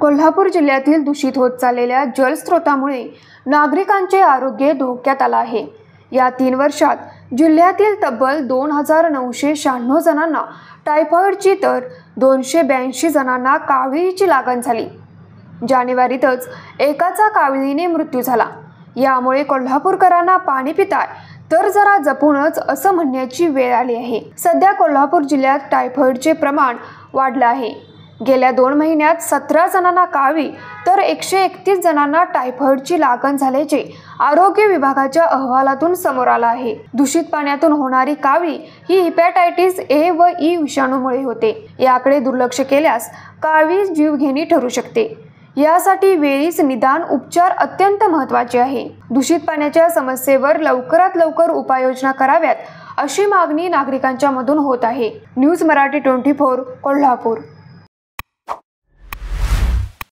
कोल्हापूर जिल्ह्यातील दूषित होत चाललेल्या जलस्रोतामुळे नागरिकांचे आरोग्य धोक्यात आले आहे। या 3 वर्षात जिल्ह्यातील तब्बल 2996 जणांना टायफॉइडची तर 282 जणांना काविळीची लागण झाली। जानेवारीतच एकाचा काविळीने मृत्यू झाला। यामुळे कोल्हापूरकरांना पाणी पिताय तर जरा जपूनच असं म्हणण्याची वेळ आली आहे। सध्या कोल्हापूर जिल्ह्यात टायफॉइडचे प्रमाण वाढले आहे। गेल्या 2 महिन्यात 17 जणांना कावीळ तर 131 जणांना टायफॉइडची लागण झाल्याचे आरोग्य विभागाच्या अहवालातून समोर आले आहे। दूषित पाण्यातून होणारी कावीळ ही हेपॅटायटिस ए व ई विषाणूमुळे होते। याकडे दुर्लक्ष केल्यास कावीळ जीवघेणी ठरू शकते। यासाठी वेळीच निदान उपचार अत्यंत महत्त्वाचे आहे। दूषित पाण्याच्या समस्येवर लवकरात लवकर उपाययोजना कराव्यात अशी मागणी नागरिकांच्या मधून होत आहे। न्यूज मराठी 24 कोल्हापूर।